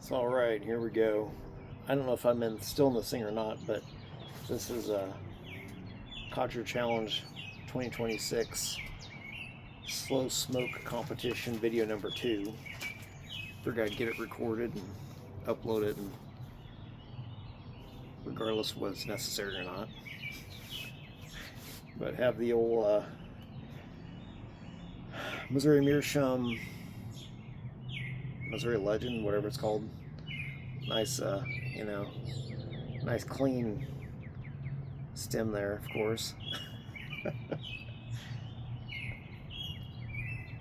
It's all right. Here we go. I don't know if I'm still in this thing or not, but this is a Codger Challenge 2026 slow smoke competition video number 2. Figured I'd get it recorded and upload it, and regardless of what's necessary or not. But have the old Missouri Meerschaum, Missouri Legend, whatever it's called. Nice, nice clean stem there, of course.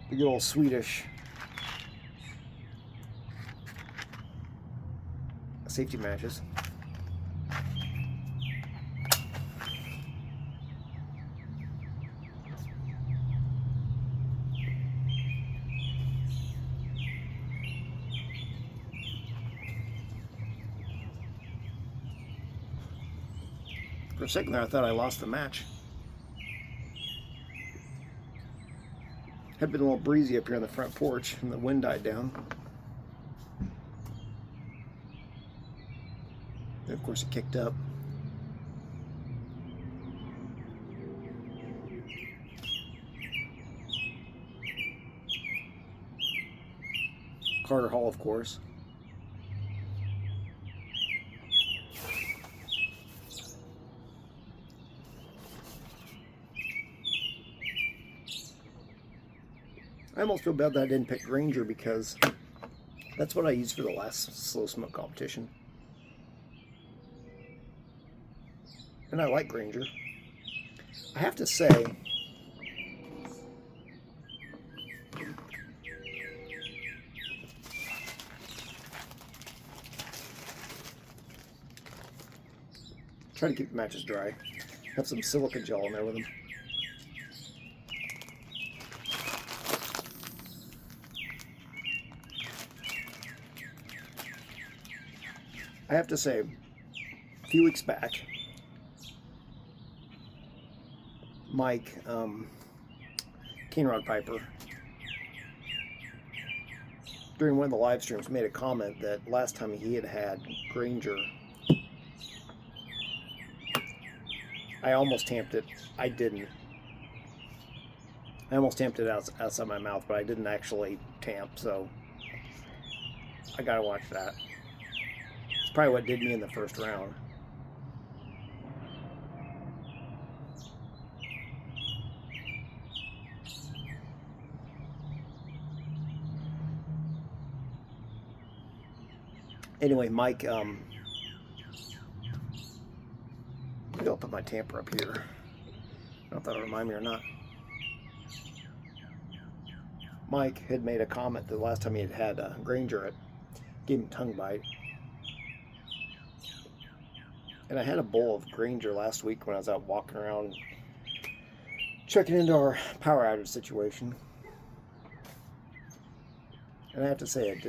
The good old Swedish safety matches. For a second there, I thought I lost the match. Had been a little breezy up here on the front porch, and the wind died down. And of course, it kicked up. Carter Hall, of course. I almost feel bad that I didn't pick Granger, because that's what I used for the last slow smoke competition. And I like Granger. I have to say, try to keep the matches dry. Have some silica gel in there with them. I have to say, a few weeks back, Mike, Cane Rod Piper, during one of the live streams, made a comment that last time he had Granger, I almost tamped it. I didn't. I almost tamped it outside my mouth, but I didn't actually tamp, so I gotta watch that. It's probably what did me in the first round. Anyway, Mike, maybe I'll put my tamper up here. I don't know if that'll remind me or not. Mike had made a comment that the last time he had Granger, it gave him tongue bite. And I had a bowl of Granger last week when I was out walking around checking into our power outage situation. And I have to say, I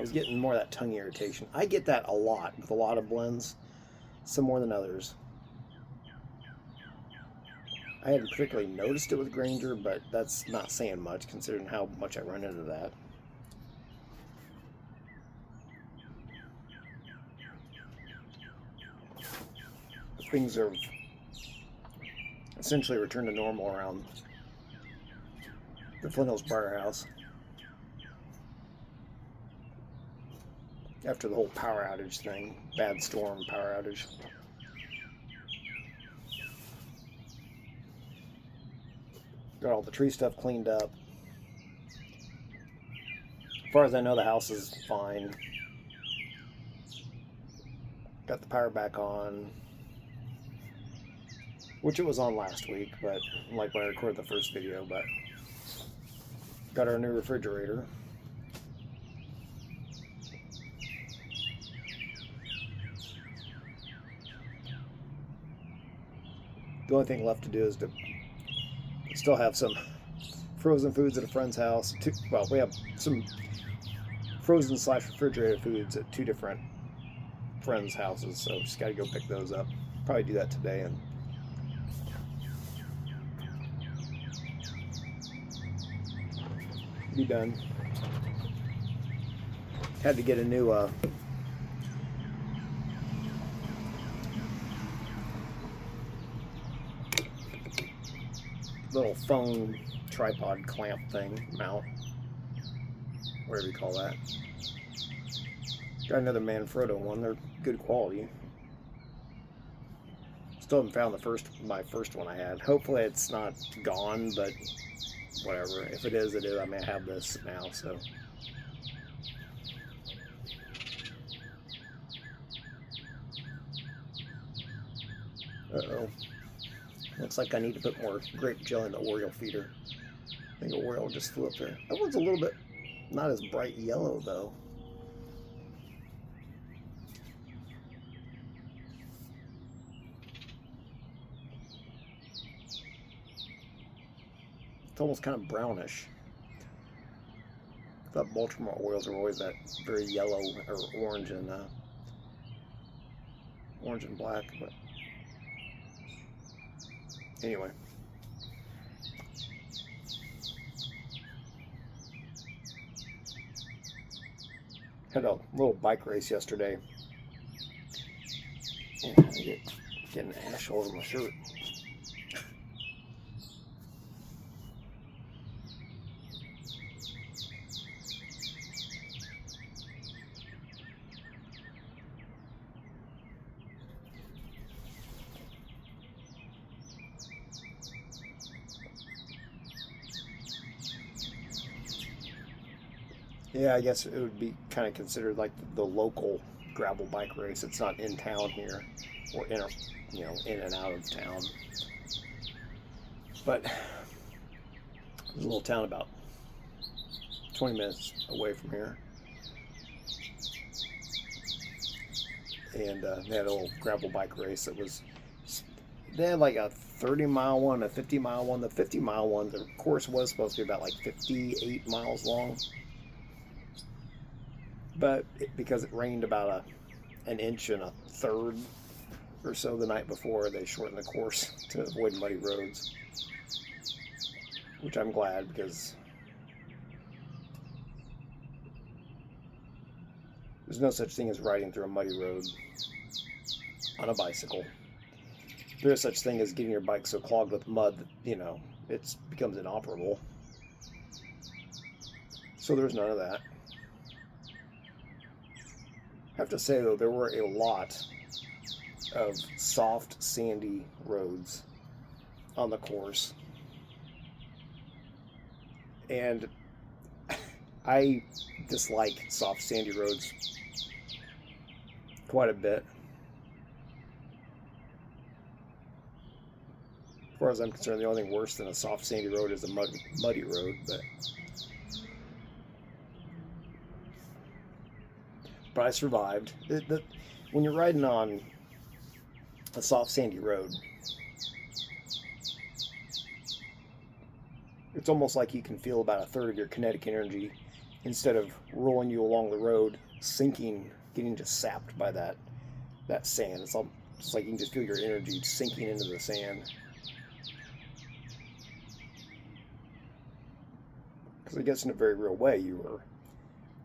was getting more of that tongue irritation. I get that a lot with a lot of blends, some more than others. I hadn't particularly noticed it with Granger, but that's not saying much considering how much I run into that. Things are essentially returned to normal around the Flint Hills Barter House after the whole power outage thing, bad storm power outage. Got all the tree stuff cleaned up. As far as I know, the house is fine. Got the power back on, which it was on last week, but like when I recorded the first video. But got our new refrigerator. The only thing left to do is to still have some frozen foods at a friend's house. Well, we have some frozen / refrigerated foods at 2 different friends' houses, so just got to go pick those up. Probably do that today and be done. Had to get a new little phone tripod clamp thing, mount, whatever you call that. Got another Manfrotto one. They're good quality. Still haven't found my first one I had. Hopefully it's not gone, but whatever. If it is, it is. I may have this now, so. Uh-oh. Looks like I need to put more grape jelly in the Oriole feeder. I think an Oriole just flew up there. That one's a little bit not as bright yellow, though. It's almost kind of brownish. I thought Baltimore Orioles are always that very yellow or orange and black, but anyway. Had a little bike race yesterday. Yeah, I getting ash all over my shirt. Yeah, I guess it would be kind of considered like the local gravel bike race. It's not in town here, or in and out of town. But there's a little town about 20 minutes away from here, and they had a little gravel bike race that was. They had like a 30-mile one, a 50-mile one. The 50-mile one, the course was supposed to be about like 58 miles long. But because it rained about an inch and a third or so the night before, they shortened the course to avoid muddy roads. Which I'm glad, because there's no such thing as riding through a muddy road on a bicycle. There is such thing as getting your bike so clogged with mud that, it becomes inoperable. So there's none of that. I have to say, though, there were a lot of soft, sandy roads on the course. And I dislike soft, sandy roads quite a bit. As far as I'm concerned, the only thing worse than a soft, sandy road is a muddy road, but I survived. When you're riding on a soft, sandy road, it's almost like you can feel about a third of your kinetic energy, instead of rolling you along the road, sinking, getting just sapped by that sand. It's like you can just feel your energy sinking into the sand. Because I guess in a very real way,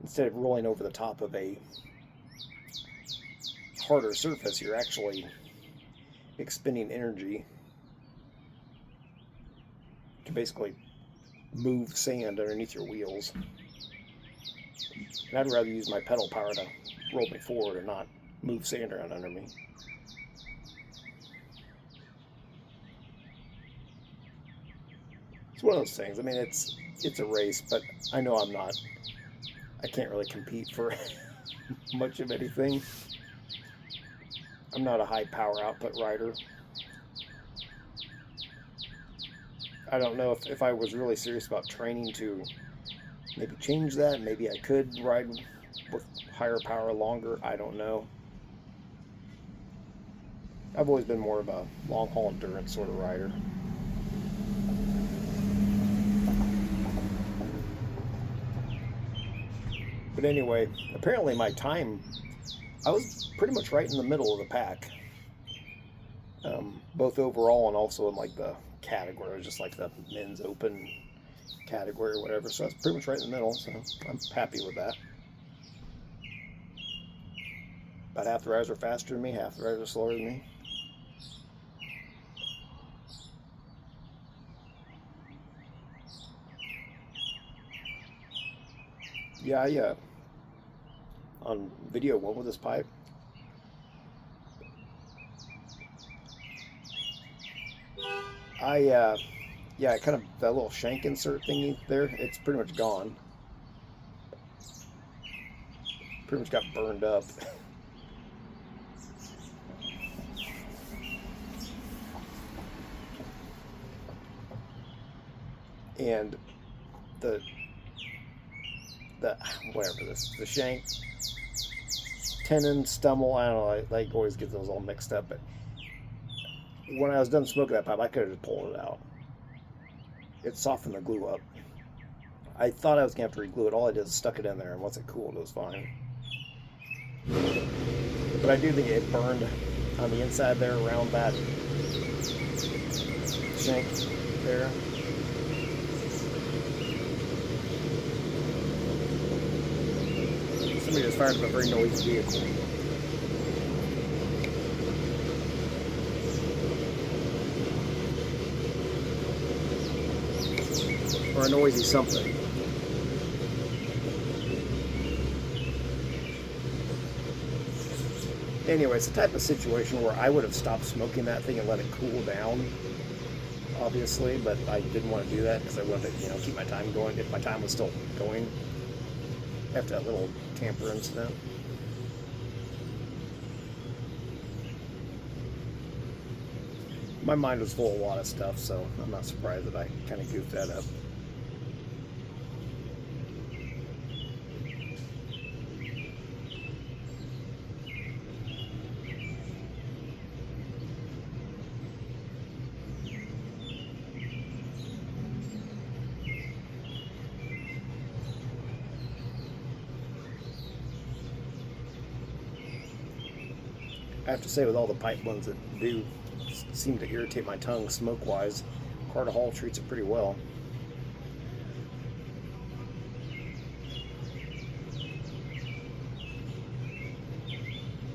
instead of rolling over the top of a harder surface, you're actually expending energy to basically move sand underneath your wheels. And I'd rather use my pedal power to roll me forward and not move sand around under me. It's one of those things. I mean, it's a race, but I know I can't really compete for much of anything. I'm not a high power output rider. I don't know if I was really serious about training to maybe change that. Maybe I could ride with higher power longer. I don't know. I've always been more of a long haul endurance sort of rider. But anyway, apparently my time, I was pretty much right in the middle of the pack. Both overall and also in like the category, just like the men's open category or whatever. So I was pretty much right in the middle, so I'm happy with that. About half the riders are faster than me, half the riders are slower than me. Yeah, on video went with this pipe. Yeah, I kind of, that little shank insert thingy there, it's pretty much gone. Pretty much got burned up. And the whatever the shank, tenon, stummel, I don't know, I like always get those all mixed up, but when I was done smoking that pipe, I could have just pulled it out. It softened the glue up. I thought I was going to have to re-glue it. All I did is stuck it in there, and once it cooled, it was fine. But I do think it burned on the inside there around that shank there. Somebody just fired up a very noisy vehicle. Or a noisy something. Anyway, it's the type of situation where I would have stopped smoking that thing and let it cool down, obviously, but I didn't want to do that because I wanted to, keep my time going. If my time was still going after that little tamper incident. My mind was full of a lot of stuff, so I'm not surprised that I kind of goofed that up. I have to say, with all the pipe ones that do seem to irritate my tongue smoke-wise, Carter Hall treats it pretty well.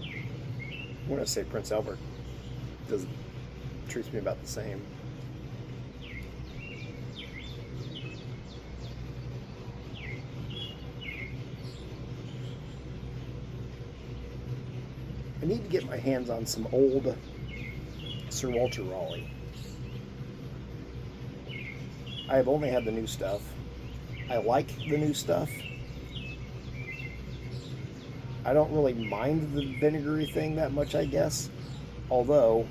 I want to say Prince Albert treats me about the same. I need to get my hands on some old Sir Walter Raleigh. I have only had the new stuff. I like the new stuff. I don't really mind the vinegary thing that much, I guess. Although,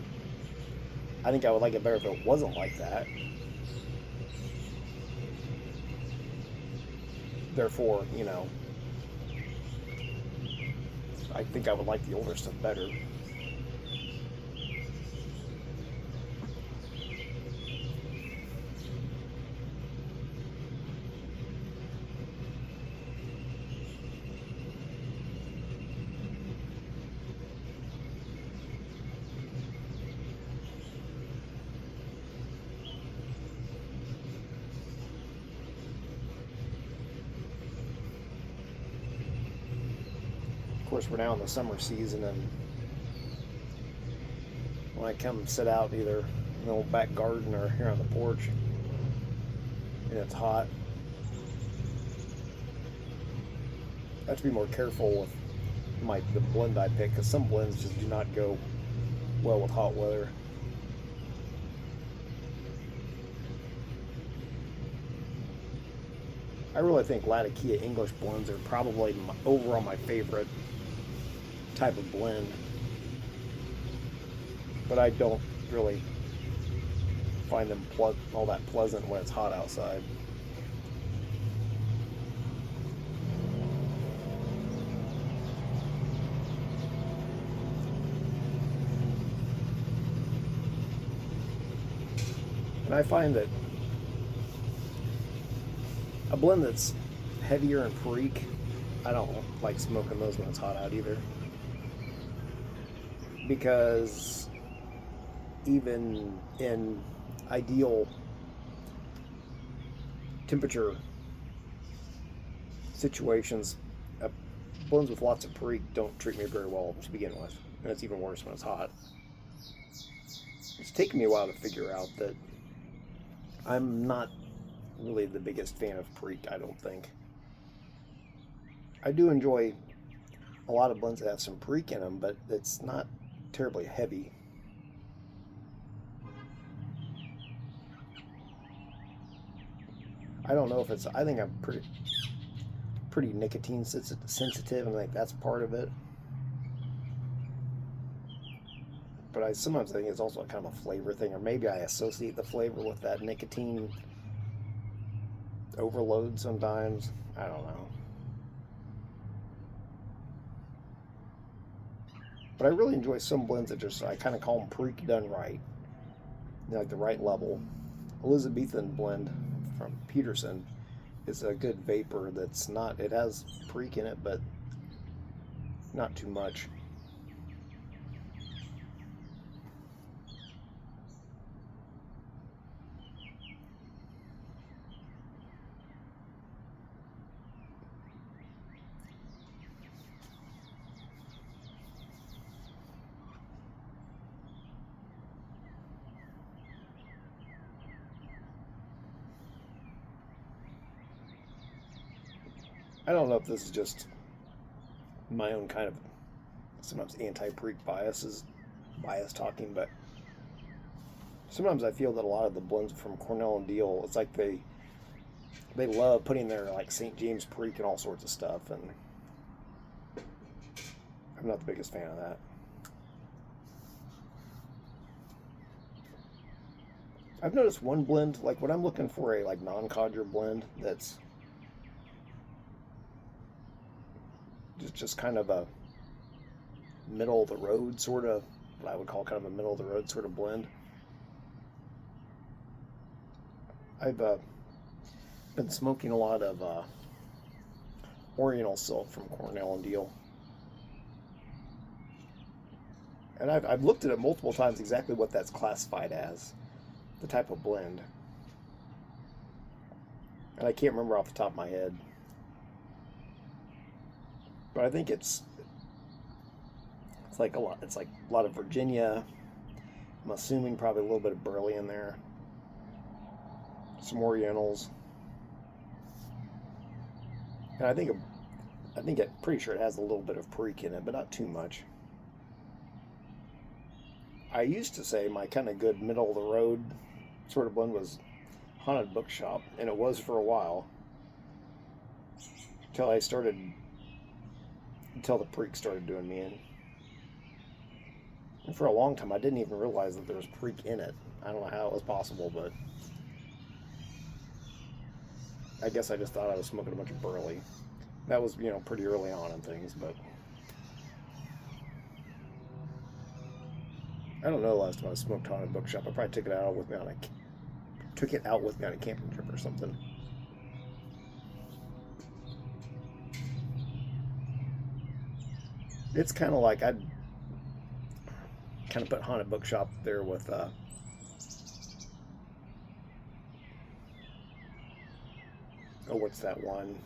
I think I would like it better if it wasn't like that. Therefore, I think I would like the older stuff better. Of course, we're now in the summer season, and when I come sit out either in the old back garden or here on the porch, and it's hot, I have to be more careful with the blend I pick, because some blends just do not go well with hot weather. I really think Latakia English blends are probably overall my favorite type of blend, but I don't really find them all that pleasant when it's hot outside. And I find that a blend that's heavier and freak, I don't like smoking those when it's hot out either. Because even in ideal temperature situations, a blends with lots of Perique don't treat me very well to begin with, and it's even worse when it's hot. It's taken me a while to figure out that I'm not really the biggest fan of Perique, I don't think. I do enjoy a lot of blends that have some Perique in them, but it's not terribly heavy. I don't know if it's, I think I'm pretty nicotine sensitive, and like that's part of it. But I sometimes think it's also kind of a flavor thing, or maybe I associate the flavor with that nicotine overload sometimes. I don't know. But I really enjoy some blends that just, I kind of call them Perique done right. They're like the right level. Elizabethan blend from Peterson is a good vapor that's not, it has Perique in it, but not too much. I don't know if this is just my own kind of sometimes anti-Perique bias talking, but sometimes I feel that a lot of the blends from Cornell and Deal, it's like they love putting their like St. James Perique and all sorts of stuff, and I'm not the biggest fan of that. I've noticed one blend, like when I'm looking for a like non-codger blend that's just kind of a middle of the road sort of, what I would call kind of a middle of the road sort of blend. I've been smoking a lot of Oriental Silk from Cornell and Deal. And I've looked at it multiple times exactly what that's classified as, the type of blend. And I can't remember off the top of my head. But I think it's like a lot of Virginia. I'm assuming probably a little bit of Burley in there. Some Orientals. And I think I'm pretty sure it has a little bit of Perique in it, but not too much. I used to say my kind of good middle of the road sort of blend was Haunted Bookshop, and it was for a while. Until the Perique started doing me in. And for a long time I didn't even realize that there was Perique in it. I don't know how it was possible, but I guess I just thought I was smoking a bunch of Burley. That was, pretty early on in things, but I don't know the last time I smoked Haunted Bookshop. I probably took it out with me on a camping trip or something. It's kind of like I'd kind of put Haunted Bookshop there with what's that one?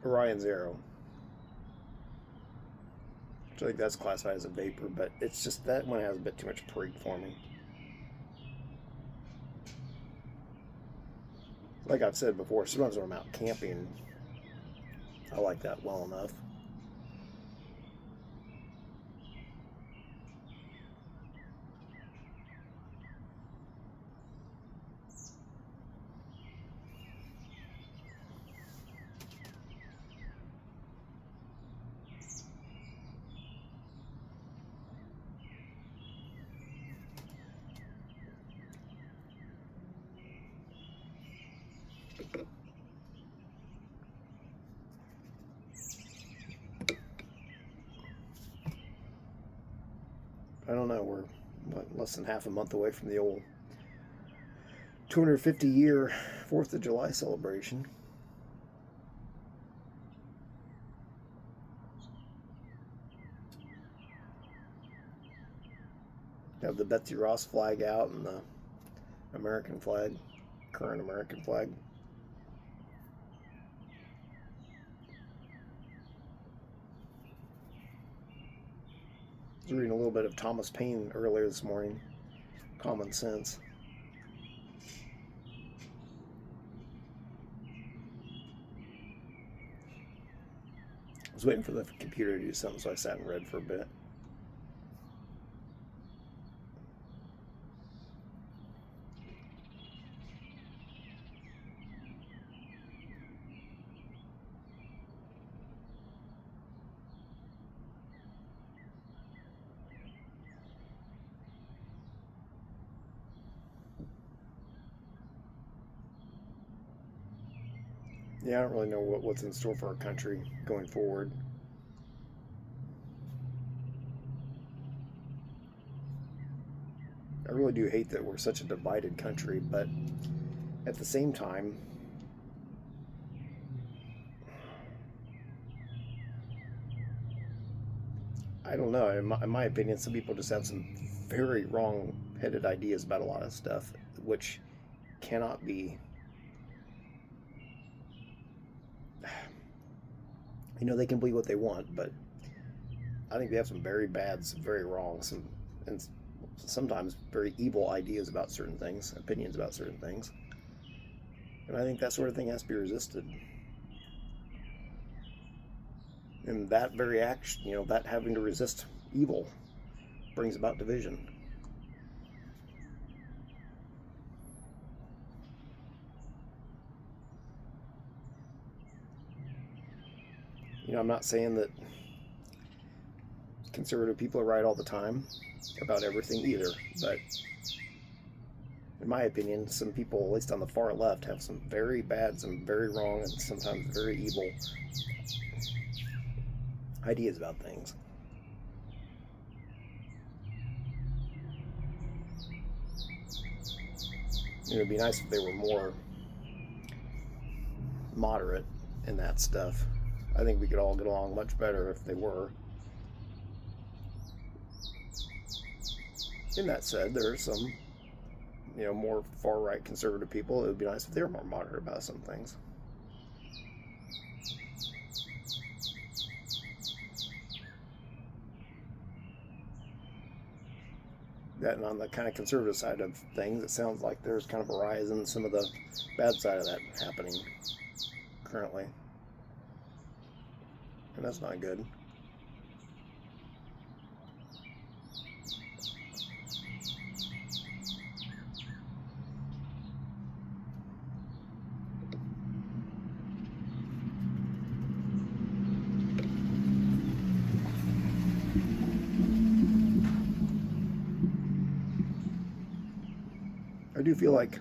Orion Zero. I think that's classified as a vapor, but it's just that one has a bit too much Perique for me. Like I've said before, sometimes when I'm out camping, I like that well enough. I don't know, we're less than half a month away from the old 250-year 4th of July celebration. Have the Betsy Ross flag out and the American flag, current American flag. was reading a little bit of Thomas Paine earlier this morning. Common Sense. I was waiting for the computer to do something, so I sat and read for a bit. Yeah, I don't really know what's in store for our country going forward. I really do hate that we're such a divided country, but at the same time, I don't know. In my opinion, some people just have some very wrong-headed ideas about a lot of stuff, which cannot be. They can believe what they want, but I think they have some very bad, some very wrong, and sometimes very evil ideas about certain things, opinions about certain things. And I think that sort of thing has to be resisted. And that very action, that having to resist evil brings about division. I'm not saying that conservative people are right all the time about everything either, but in my opinion, some people, at least on the far left, have some very bad, some very wrong, and sometimes very evil ideas about things. It'd be nice if they were more moderate in that stuff. I think we could all get along much better if they were. In that said, there are some, more far-right conservative people. It would be nice if they were more moderate about some things. That, and on the kind of conservative side of things, it sounds like there's kind of a rise in some of the bad side of that happening currently. And that's not good. I do feel like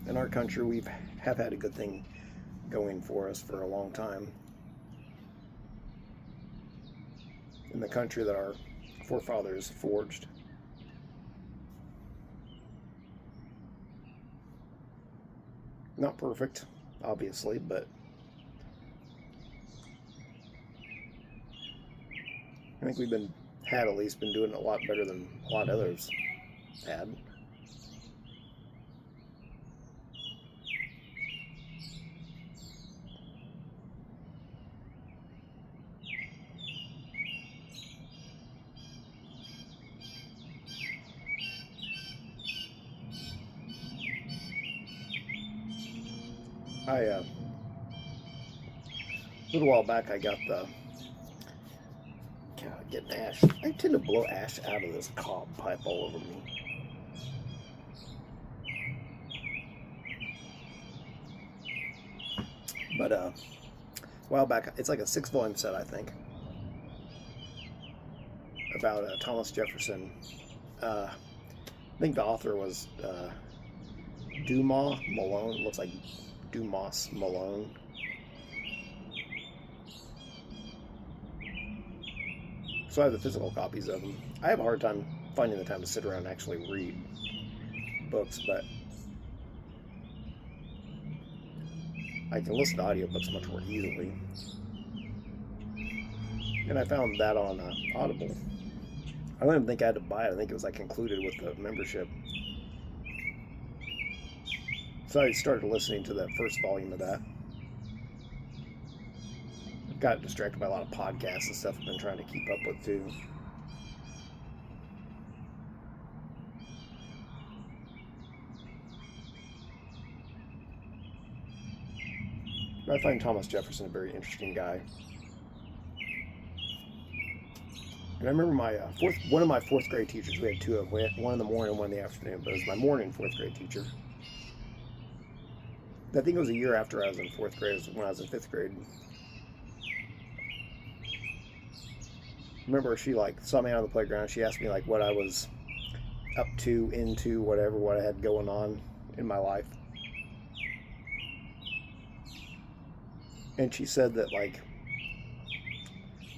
in our country we have had a good thing going for us for a long time. In the country that our forefathers forged. Not perfect, obviously, but I think we've been doing a lot better than a lot of others had. A little while back I got getting ash. I tend to blow ash out of this cob pipe all over me. But a while back, it's like a 6-volume set, I think, about Thomas Jefferson. I think the author was Dumas Malone. It looks like Dumas Malone. So I have the physical copies of them. I have a hard time finding the time to sit around and actually read books, but I can listen to audiobooks much more easily. And I found that on Audible. I don't even think I had to buy it. I think it was like included with the membership. So I started listening to the first volume of that. Got distracted by a lot of podcasts and stuff I've been trying to keep up with too. I find Thomas Jefferson a very interesting guy. And I remember my one of my fourth grade teachers. We had two of them. We had one in the morning, and one in the afternoon. But it was my morning fourth grade teacher. I think it was a year after I was in fourth grade. It was when I was in fifth grade. Remember, she like saw me out on the playground. She asked me like what I was up to, into, whatever, what I had going on in my life. And she said that like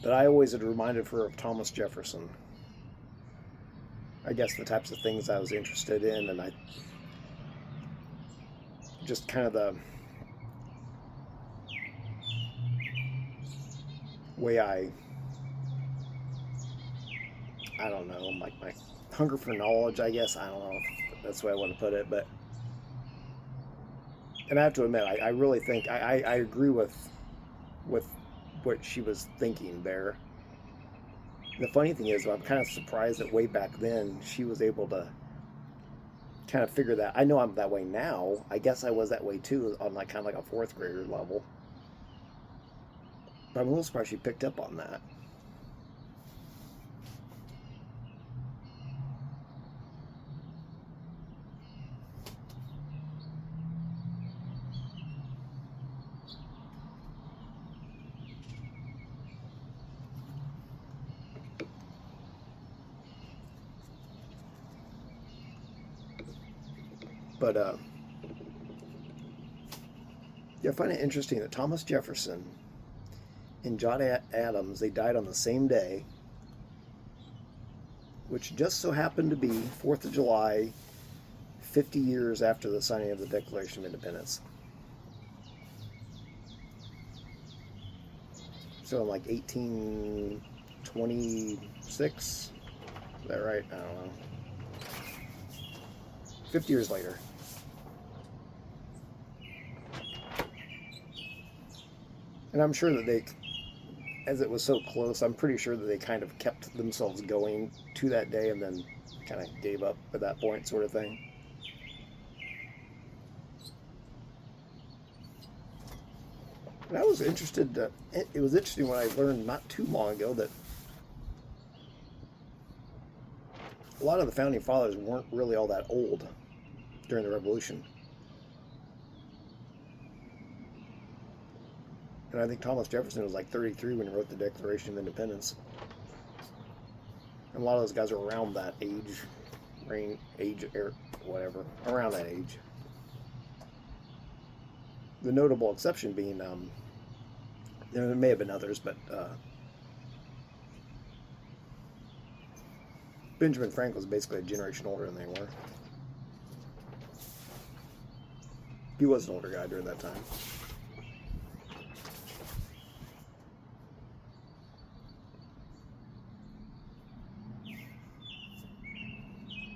that I always had reminded her of Thomas Jefferson. I guess the types of things I was interested in, and I just kind of the way I don't know, like my hunger for knowledge, I guess. I don't know if that's the way I want to put it, but and I have to admit, I really think I agree with what she was thinking there. The funny thing is, I'm kind of surprised that way back then she was able to kind of figure that. I know I'm that way now. I guess I was that way too, on like kind of like a fourth grader level. But I'm a little surprised she picked up on that. But yeah, I find it interesting that Thomas Jefferson and John Adams, they died on the same day, which just so happened to be 4th of July, 50 years after the signing of the Declaration of Independence. So in like 1826, is that right? I don't know. 50 years later. And I'm sure that they, as it was so close, I'm pretty sure that they kind of kept themselves going to that day and then kind of gave up at that point, sort of thing. And I was interested, it was interesting when I learned not too long ago that a lot of the founding fathers weren't really all that old during the Revolution. And I think Thomas Jefferson was like 33 when he wrote the Declaration of Independence. And a lot of those guys are around that age, whatever, around that age. The notable exception being, there may have been others, but Benjamin Franklin was basically a generation older than they were. He was an older guy during that time.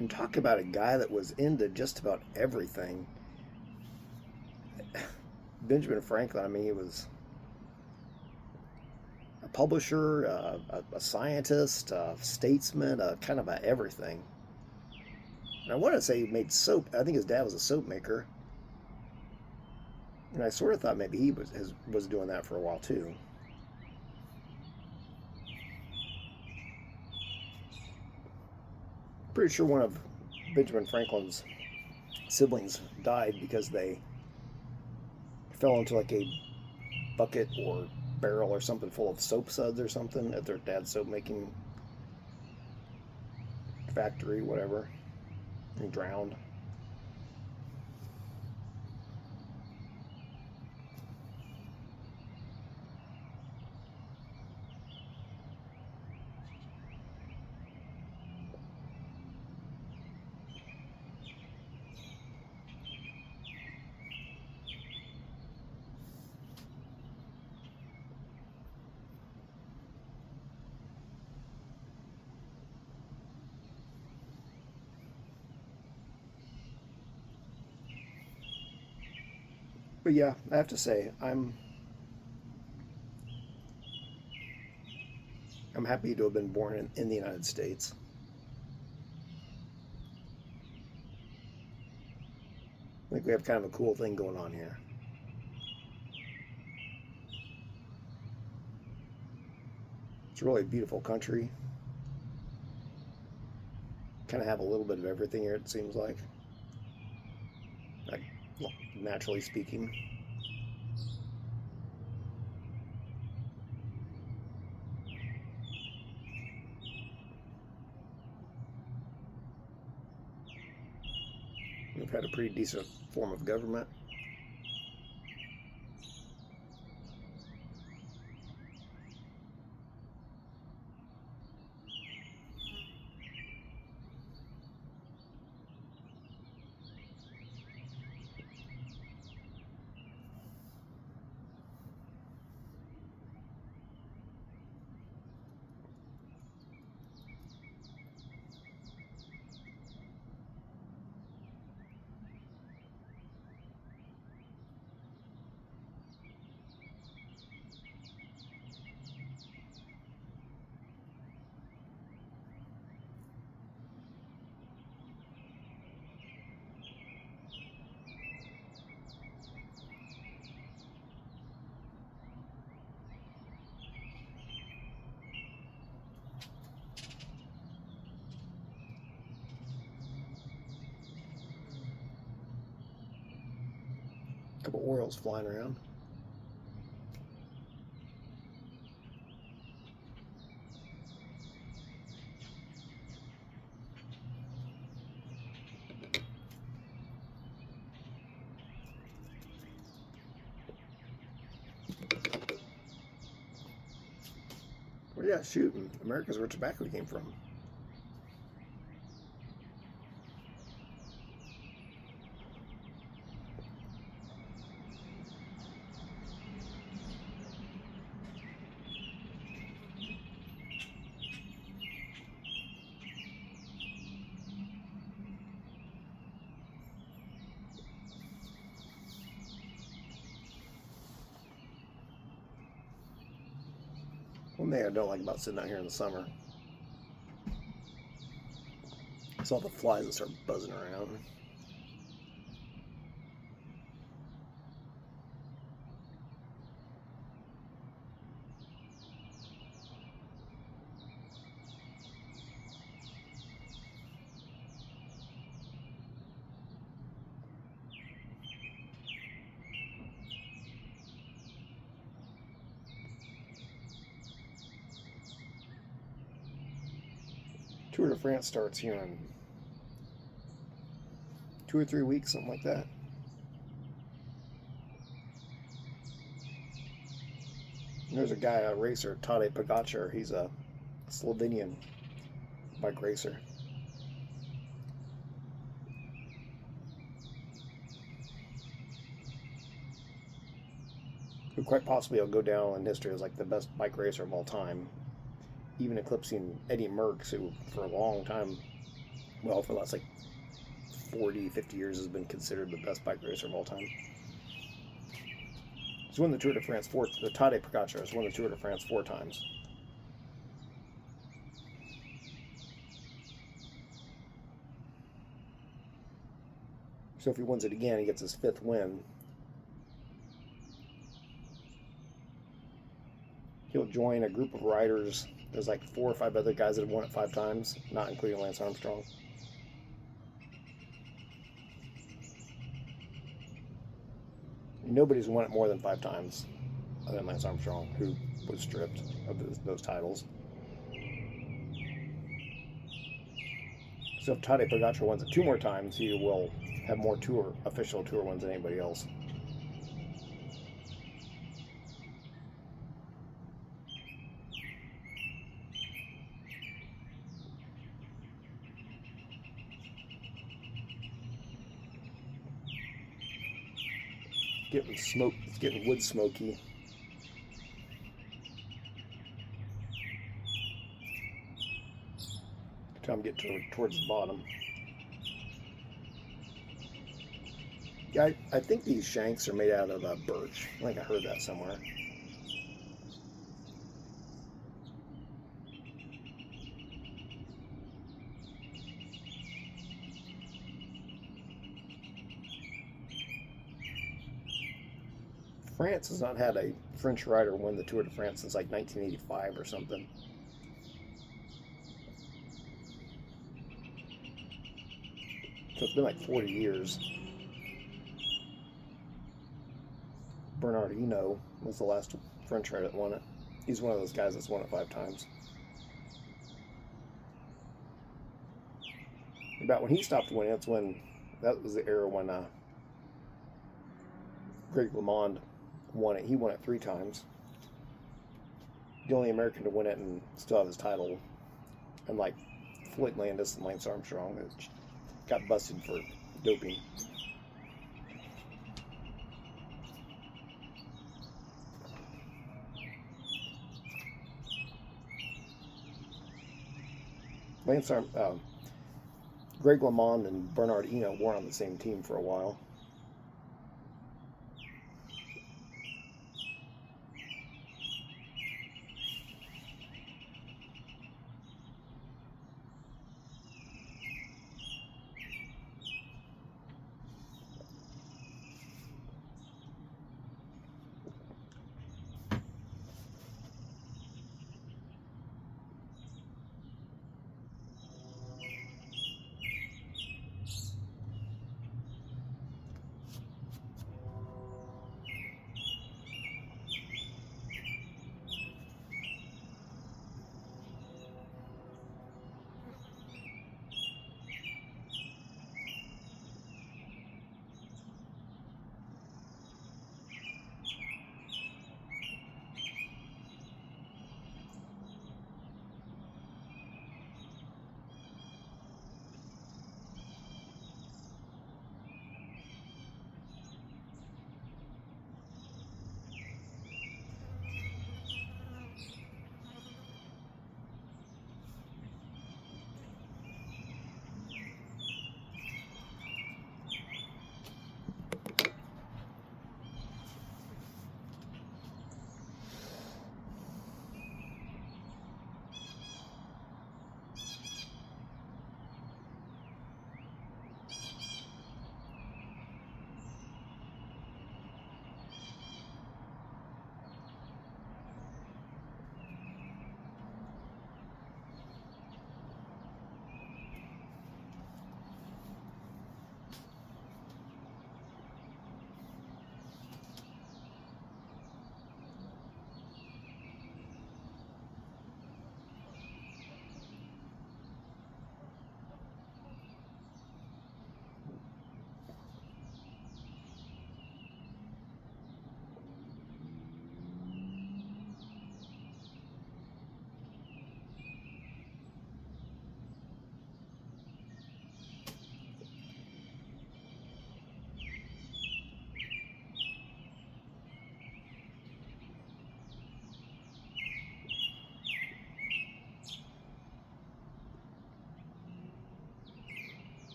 And talk about a guy that was into just about everything. Benjamin Franklin, I mean, he was a publisher, a scientist, a statesman, kind of a everything. And I want to say he made soap. I think his dad was a soap maker. And I sort of thought maybe he was doing that for a while too. Pretty sure one of Benjamin Franklin's siblings died because they fell into like a bucket or barrel or something full of soap suds or something at their dad's soap making factory, whatever, and drowned. But yeah, I have to say, I'm happy to have been born in the United States. I think we have kind of a cool thing going on here. It's a really beautiful country. Kind of have a little bit of everything here, it seems like naturally speaking. We've had a pretty decent form of government. A couple Orioles flying around. Well, yeah, shooting. America's where tobacco came from. One thing I don't like about sitting out here in the summer is all the flies that start buzzing around. Tour de France starts here in 2 or 3 weeks, something like that. And there's a guy, a racer, Tadej Pogacar. He's a Slovenian bike racer. Who quite possibly will go down in history as like the best bike racer of all time, even eclipsing Eddie Merckx, who for a long time, well, for the last like 40, 50 years has been considered the best bike racer of all time. He's won the Tour de France the Tadej Pogacar has won the Tour de France 4 times. So if he wins it again, he gets his 5th win. He'll join a group of riders. There's like 4 or 5 other guys that have won it 5 times, not including Lance Armstrong. Nobody's won it more than 5 times other than Lance Armstrong, who was stripped of those titles. So if Tadej Pogacar wins it 2 more times, he will have more official tour wins than anybody else. Getting smoke, it's getting wood smoky. Time to get towards the bottom. Yeah, I think these shanks are made out of birch. I think I heard that somewhere. France has not had a French rider win the Tour de France since like 1985 or something. So it's been like 40 years. Bernardino was the last French rider that won it. He's one of those guys that's won it 5 times. About when he stopped winning, that was the era when Greg LeMond won it. He won it 3 times. The only American to win it and still have his title, and like Floyd Landis and Lance Armstrong, that got busted for doping. Greg LeMond and Bernardino were on the same team for a while.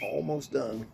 Almost done.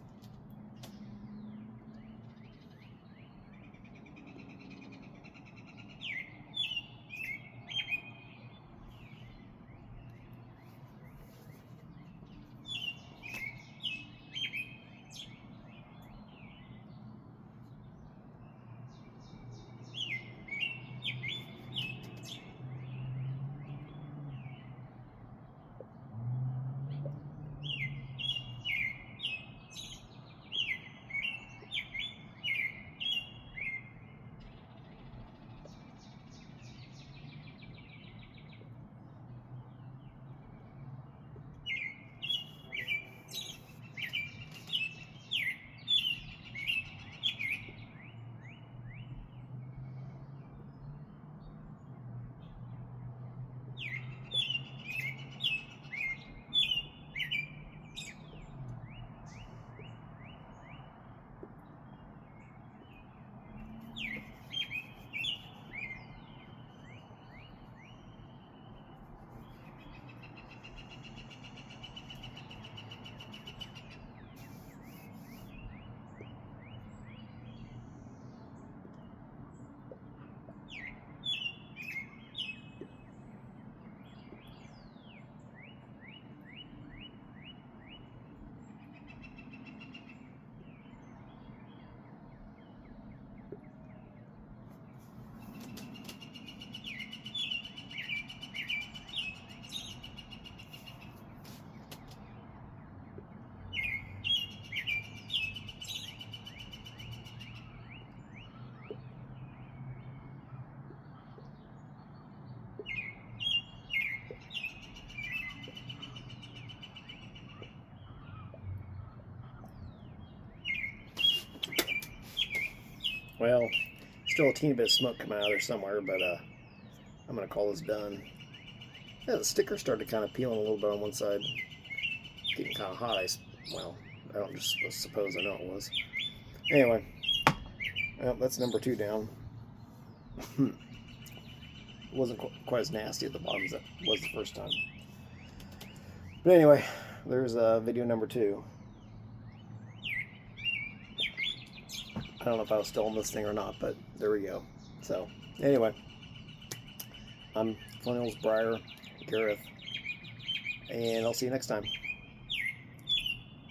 Well, still a teeny bit of smoke coming out of there somewhere, but I'm going to call this done. Yeah, the sticker started kind of peeling a little bit on one side. Getting kind of hot. Well, I don't just suppose I know it was. Anyway, well, that's number 2 down. It wasn't quite as nasty at the bottom as it was the first time. But anyway, there's video number 2. I don't know if I was still on this thing or not, but there we go. So, anyway, I'm Flannels Briar Gareth, and I'll see you next time.